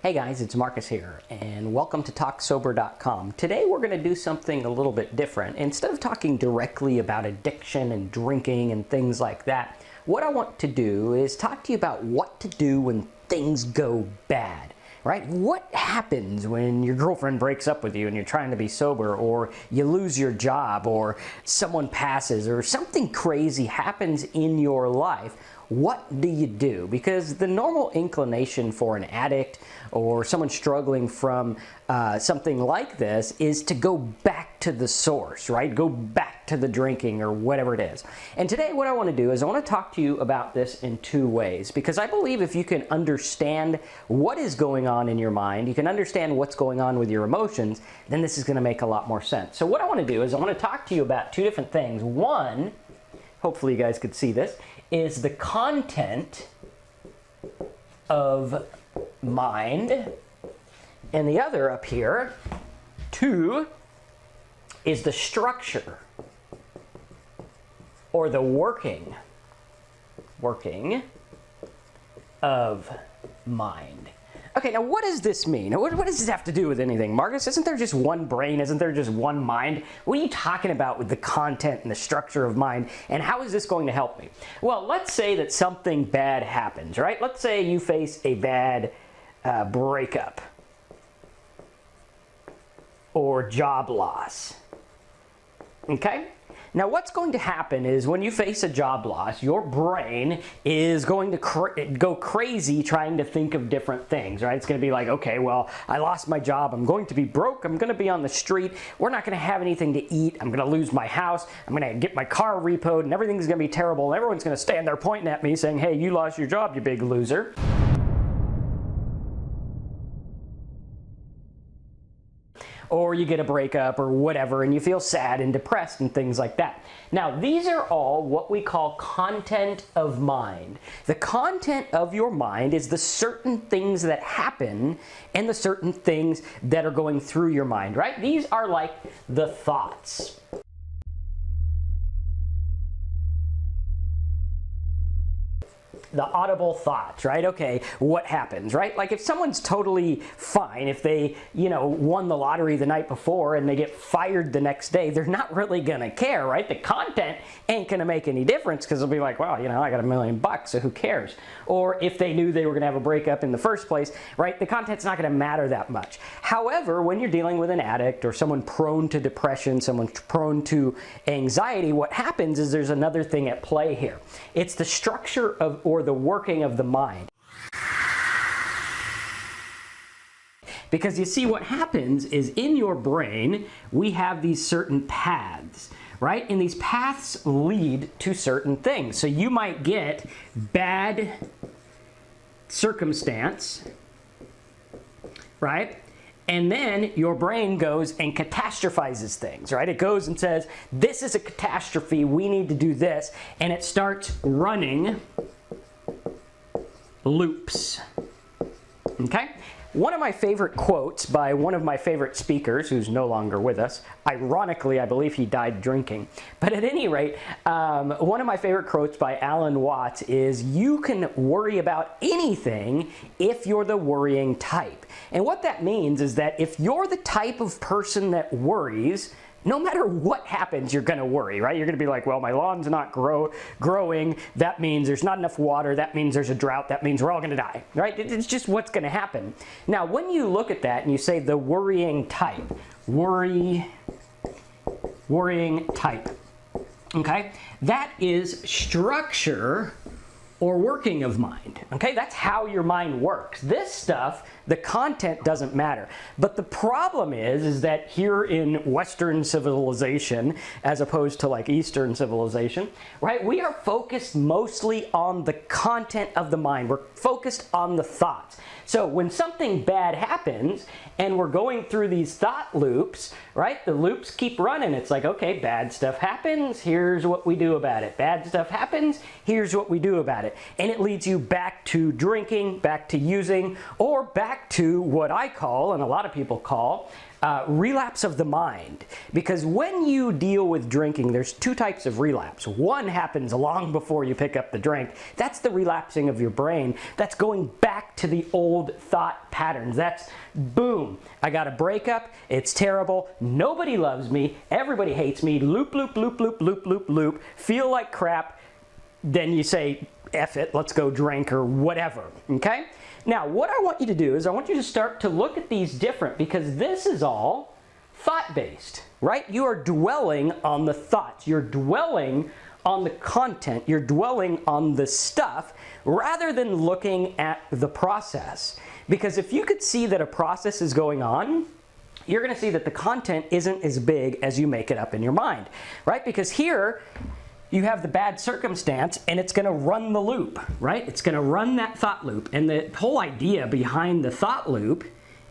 Hey guys, it's Marcus here, and welcome to TalkSober.com. Today we're going to do something a little bit different. Instead of talking directly about addiction and drinking and things like that, what I want to do is talk to you about what to do when things go bad. Right? What happens when your girlfriend breaks up with you and you're trying to be sober, or you lose your job, or someone passes, or something crazy happens in your life? What do you do? Because the normal inclination for an addict or someone struggling from something like this is to go back to the source, right? Go back to the drinking or whatever it is. And today what I want to do is I want to talk to you about this in two ways, because I believe if you can understand what is going on in your mind, you can understand what's going on with your emotions, then this is going to make a lot more sense. So what I want to do is I want to talk to you about two different things. One, hopefully you guys could see this, is the content of mind, and the other up here, two, is the structure or the working of mind. Okay, now what does this mean? What does this have to do with anything? Marcus, isn't there just one brain? Isn't there just one mind? What are you talking about with the content and the structure of mind? And how is this going to help me? Well, let's say that something bad happens, right? Let's say you face a bad breakup or job loss. Okay? Now what's going to happen is when you face a job loss, your brain is going to go crazy trying to think of different things, right? It's going to be like, okay, well, I lost my job. I'm going to be broke. I'm going to be on the street. We're not going to have anything to eat. I'm going to lose my house. I'm going to get my car repoed and everything's going to be terrible. And everyone's going to stand there pointing at me saying, hey, you lost your job, you big loser. Or you get a breakup or whatever and you feel sad and depressed and things like that. Now, these are all what we call content of mind. The content of your mind is the certain things that happen and the certain things that are going through your mind, right? These are like the thoughts. The audible thoughts, right? Okay, what happens, right? Like if someone's totally fine, if they, won the lottery the night before and they get fired the next day, they're not really gonna care, right? The content ain't gonna make any difference because they'll be like, well, I got $1 million, so who cares? Or if they knew they were gonna have a breakup in the first place, right? The content's not gonna matter that much. However, when you're dealing with an addict or someone prone to depression, someone prone to anxiety, what happens is there's another thing at play here. It's the structure of, or the working of the mind. Because you see, what happens is in your brain, we have these certain paths, right? And these paths lead to certain things. So you might get bad circumstance, right? And then your brain goes and catastrophizes things, right? It goes and says, this is a catastrophe, we need to do this. And it starts running loops. Okay? One of my favorite quotes by one of my favorite speakers, who's no longer with us, ironically, I believe he died drinking, but at any rate, one of my favorite quotes by Alan Watts is, you can worry about anything if you're the worrying type. And what that means is that if you're the type of person that worries, no matter what happens, you're going to worry, right? You're going to be like, well, my lawn's not growing. That means there's not enough water. That means there's a drought. That means we're all going to die, right? It's just what's going to happen. Now, when you look at that and you say the worrying type, worrying type, okay? That is structure or working of mind, okay? That's how your mind works. This stuff, the content doesn't matter. But the problem is that here in Western civilization, as opposed to like Eastern civilization, right, we are focused mostly on the content of the mind. We're focused on the thoughts. So when something bad happens and we're going through these thought loops, right, the loops keep running. It's like, okay, bad stuff happens, here's what we do about it. Bad stuff happens, here's what we do about it. And it leads you back to drinking, back to using, or back to what I call, and a lot of people call, relapse of the mind. Because when you deal with drinking, there's two types of relapse. One happens long before you pick up the drink. That's the relapsing of your brain. That's going back to the old thought patterns. That's boom, I got a breakup, it's terrible, nobody loves me, everybody hates me, loop, loop, loop, loop, loop, loop, loop, feel like crap, then you say, F it, let's go drink or whatever, okay? Now, what I want you to do is I want you to start to look at these different, because this is all thought-based, right? You are dwelling on the thoughts. You're dwelling on the content. You're dwelling on the stuff rather than looking at the process. Because if you could see that a process is going on, you're going to see that the content isn't as big as you make it up in your mind, right? Because here, you have the bad circumstance and it's going to run the loop, right? It's going to run that thought loop. And the whole idea behind the thought loop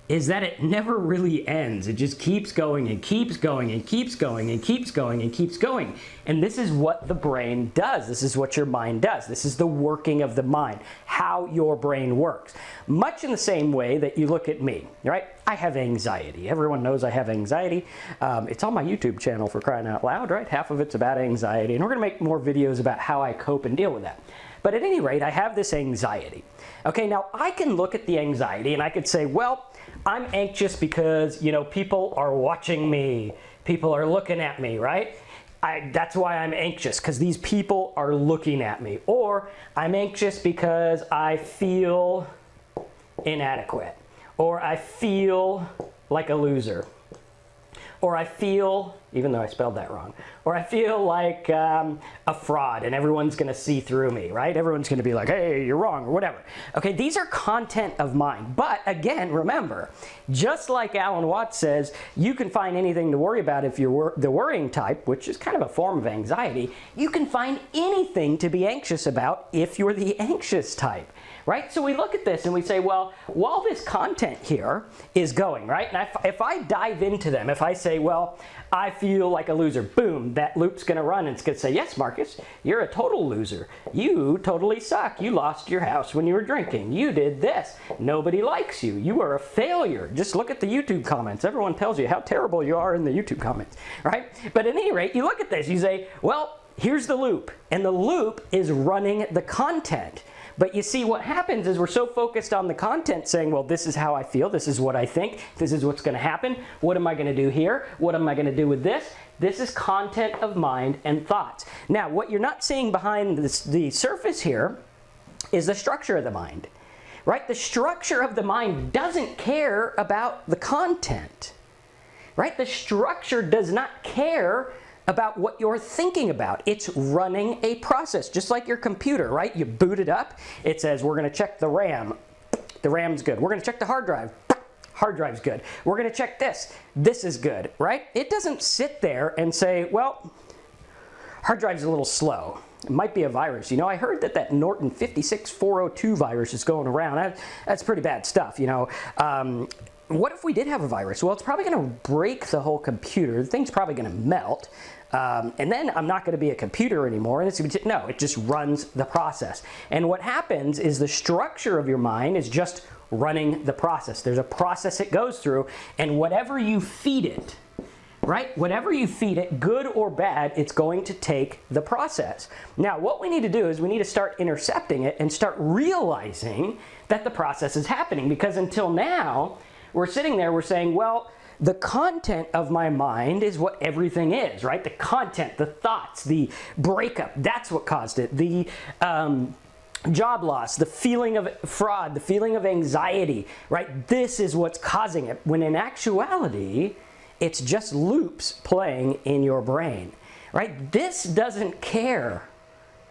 is that it never really ends. It just keeps going and keeps going and keeps going and keeps going and keeps going. And this is what the brain does. This is what your mind does. This is the working of the mind, how your brain works. Much in the same way that you look at me, right? I have anxiety. Everyone knows I have anxiety. It's on my YouTube channel, for crying out loud, right? Half of it's about anxiety. And we're going to make more videos about how I cope and deal with that. But at any rate, I have this anxiety. Okay, now I can look at the anxiety and I could say, well, I'm anxious because, you know, people are watching me. People are looking at me, right? That's why I'm anxious, because these people are looking at me. Or I'm anxious because I feel inadequate. Or I feel like a loser. Or I feel, even though I spelled that wrong, or I feel like a fraud and everyone's going to see through me, right? Everyone's going to be like, hey, you're wrong, or whatever. Okay, these are content of mind. But again, remember, just like Alan Watts says, you can find anything to worry about if you're the worrying type, which is kind of a form of anxiety. You can find anything to be anxious about if you're the anxious type. Right? So we look at this and we say, well, while this content here is going, right? And if I dive into them, if I say, well, I feel like a loser, boom, that loop's going to run and it's going to say, yes, Marcus, you're a total loser. You totally suck. You lost your house when you were drinking. You did this. Nobody likes you. You are a failure. Just look at the YouTube comments. Everyone tells you how terrible you are in the YouTube comments, right? But at any rate, you look at this, you say, well, here's the loop. And the loop is running the content. But you see, what happens is we're so focused on the content saying, well, this is how I feel, this is what I think, this is what's going to happen, what am I going to do here, what am I going to do with this? This is content of mind and thoughts. Now, what you're not seeing behind the surface here is the structure of the mind, right? The structure of the mind doesn't care about the content, right? The structure does not care about what you're thinking about. It's running a process, just like your computer, right? You boot it up, it says, we're gonna check the RAM. The RAM's good. We're gonna check the hard drive. Hard drive's good. We're gonna check this. This is good, right? It doesn't sit there and say, well, hard drive's a little slow. It might be a virus. You know, I heard that Norton 56402 virus is going around. That's pretty bad stuff, you know. What if we did have a virus? Well, it's probably going to break the whole computer. The thing's probably going to melt. And then I'm not going to be a computer anymore. And no, it just runs the process. And what happens is the structure of your mind is just running the process. There's a process it goes through. And whatever you feed it, right? Whatever you feed it, good or bad, it's going to take the process. Now, what we need to do is we need to start intercepting it and start realizing that the process is happening. Because until now, we're sitting there, we're saying, well, the content of my mind is what everything is, right? The content, the thoughts, the breakup, that's what caused it. The job loss, the feeling of fraud, the feeling of anxiety, right? This is what's causing it. When in actuality, it's just loops playing in your brain, right? This doesn't care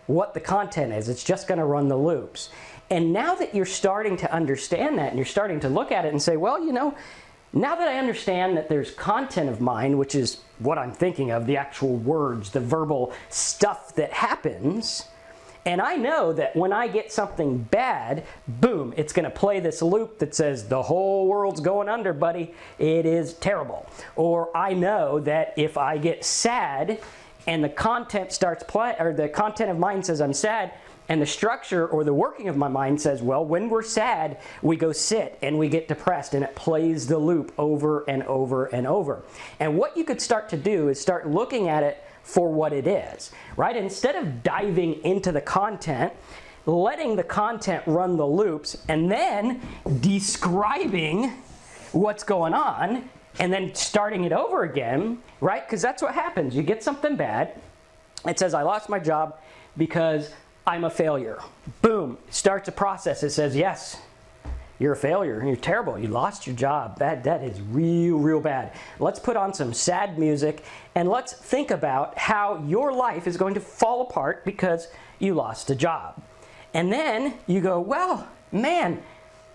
what the content is. It's just going to run the loops. And now that you're starting to understand that and you're starting to look at it and say, well, you know, now that I understand that there's content of mind, which is what I'm thinking of, the actual words, the verbal stuff that happens, and I know that when I get something bad, boom, it's going to play this loop that says the whole world's going under, buddy. It is terrible. Or I know that if I get sad and the content starts playing, or the content of mind says I'm sad, And the structure or the working of my mind says, well, when we're sad, we go sit and we get depressed, and it plays the loop over and over and over. And what you could start to do is start looking at it for what it is, right? Instead of diving into the content, letting the content run the loops, and then describing what's going on, and then starting it over again, right? Because that's what happens. You get something bad. It says, I lost my job because I'm a failure. Boom, starts a process. It says, yes, you're a failure. You're terrible. You lost your job. That is real bad. Let's put on some sad music and let's think about how your life is going to fall apart because you lost a job. And then you go, well, man,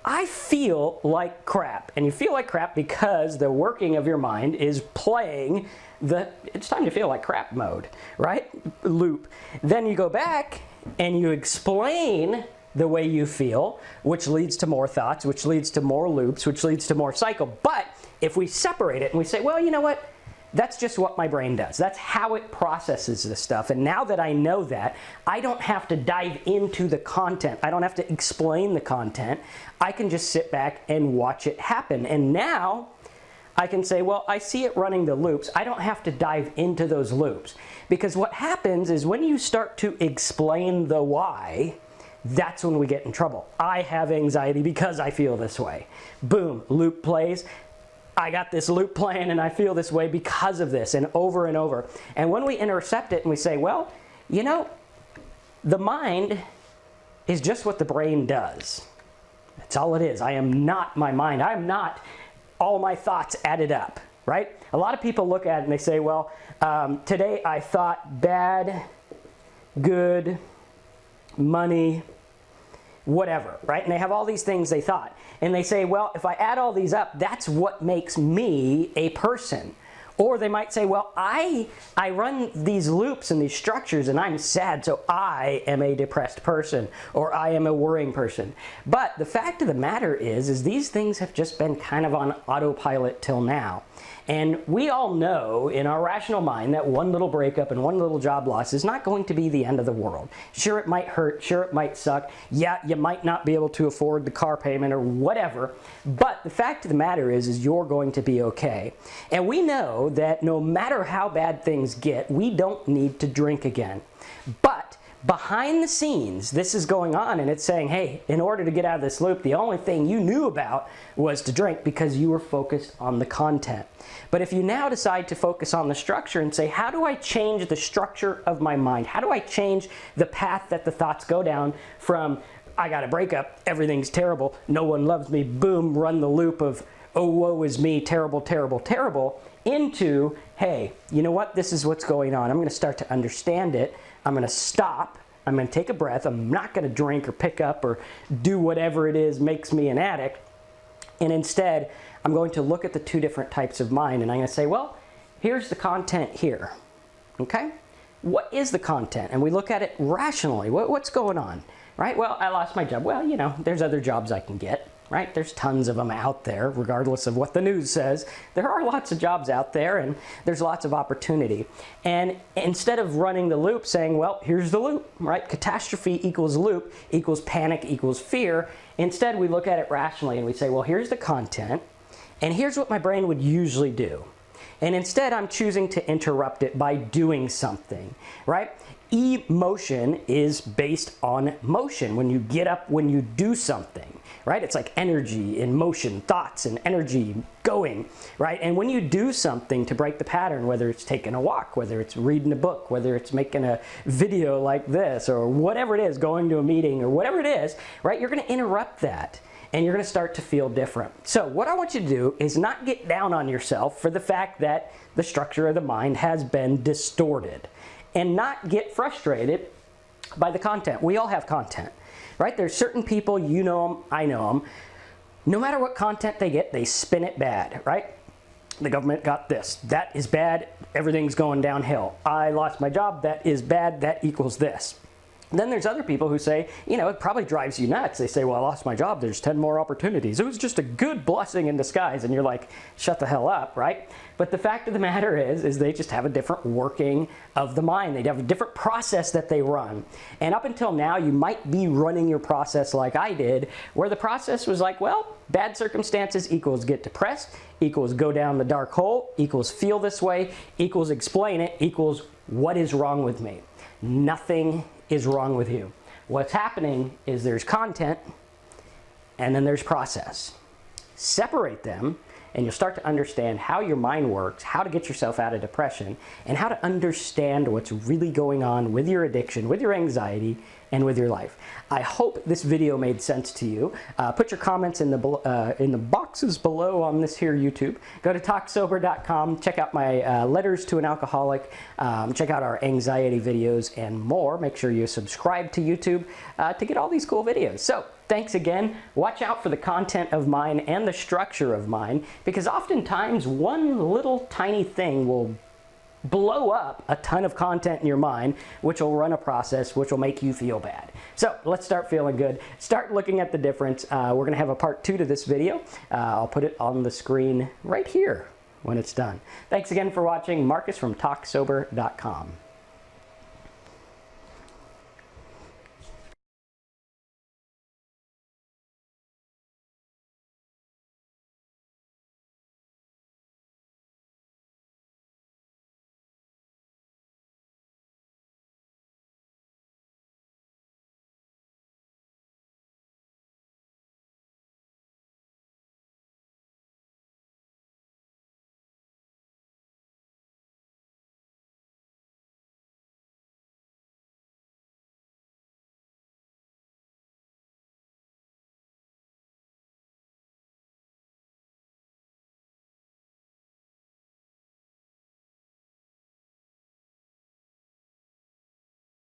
I feel like crap. And you feel like crap because the working of your mind is playing the it's time to feel like crap mode, right? Loop. Then you go back and you explain the way you feel, which leads to more thoughts, which leads to more loops, which leads to more cycle. But if we separate it and we say, well, you know what? That's just what my brain does. That's how it processes this stuff. And now that I know that, I don't have to dive into the content. I don't have to explain the content. I can just sit back and watch it happen. And now I can say, well, I see it running the loops. I don't have to dive into those loops. Because what happens is when you start to explain the why, that's when we get in trouble. I have anxiety because I feel this way. Boom, loop plays. I got this loop playing and I feel this way because of this, and over and over. And when we intercept it and we say, well, you know, the mind is just what the brain does. That's all it is. I am not my mind. I am not all my thoughts added up, right? A lot of people look at it and they say, well, today I thought bad, good, money, whatever, right? And they have all these things they thought. And they say, well, if I add all these up, that's what makes me a person. Or they might say, well, I run these loops and these structures and I'm sad, so I am a depressed person, or I am a worrying person. But the fact of the matter is these things have just been kind of on autopilot till now. And we all know in our rational mind that one little breakup and one little job loss is not going to be the end of the world. Sure, it might hurt. Sure, it might suck. Yeah, you might not be able to afford the car payment or whatever. But the fact of the matter is you're going to be okay. And we know that no matter how bad things get, we don't need to drink again. But behind the scenes, this is going on and it's saying, hey, in order to get out of this loop, the only thing you knew about was to drink because you were focused on the content. But if you now decide to focus on the structure and say, how do I change the structure of my mind? How do I change the path that the thoughts go down from, I got a breakup, everything's terrible, no one loves me, boom, run the loop of, oh, woe is me, terrible, terrible, terrible, into, hey, you know what, this is what's going on. I'm going to start to understand it. I'm going to stop. I'm going to take a breath. I'm not going to drink or pick up or do whatever it is makes me an addict. And instead, I'm going to look at the two different types of mind and I'm going to say, well, here's the content here. Okay? What is the content? And we look at it rationally. What's going on? Right? Well, I lost my job. Well, you know, there's other jobs I can get. Right? There's tons of them out there, regardless of what the news says. There are lots of jobs out there and there's lots of opportunity. And instead of running the loop saying, well, here's the loop, right? Catastrophe equals loop equals panic equals fear. Instead, we look at it rationally and we say, well, here's the content and here's what my brain would usually do. And instead, I'm choosing to interrupt it by doing something, right? Emotion is based on motion. When you get up, when you do something, right? It's like energy in motion, thoughts and energy going, right? And when you do something to break the pattern, whether it's taking a walk, whether it's reading a book, whether it's making a video like this, or whatever it is, going to a meeting, or whatever it is, right? You're going to interrupt that. And you're going to start to feel different. So what I want you to do is not get down on yourself for the fact that the structure of the mind has been distorted. And not get frustrated by the content. We all have content, right? There's certain people, you know them, I know them. No matter what content they get, they spin it bad, right? The government got this. That is bad. Everything's going downhill. I lost my job. That is bad. That equals this. Then there's other people who say, you know, it probably drives you nuts. They say, well, I lost my job. There's 10 more opportunities. It was just a good blessing in disguise. And you're like, shut the hell up, right? But the fact of the matter is they just have a different working of the mind. They have a different process that they run. And up until now, you might be running your process like I did, where the process was like, well, bad circumstances equals get depressed, equals go down the dark hole, equals feel this way, equals explain it, equals what is wrong with me. Nothing is wrong with you. What's happening is there's content and then there's process. Separate them and you'll start to understand how your mind works, how to get yourself out of depression, and how to understand what's really going on with your addiction, with your anxiety, and with your life. I hope this video made sense to you. Put your comments in the boxes below on this here YouTube. Go to TalkSober.com, check out my Letters to an Alcoholic, check out our anxiety videos and more. Make sure you subscribe to YouTube to get all these cool videos. So, thanks again. Watch out for the content of mine and the structure of mine, because oftentimes one little tiny thing will blow up a ton of content in your mind, which will run a process which will make you feel bad. So let's start feeling good. Start looking at the difference. We're going to have a part 2 to this video. I'll put it on the screen right here when it's done. Thanks again for watching. Marcus from TalkSober.com.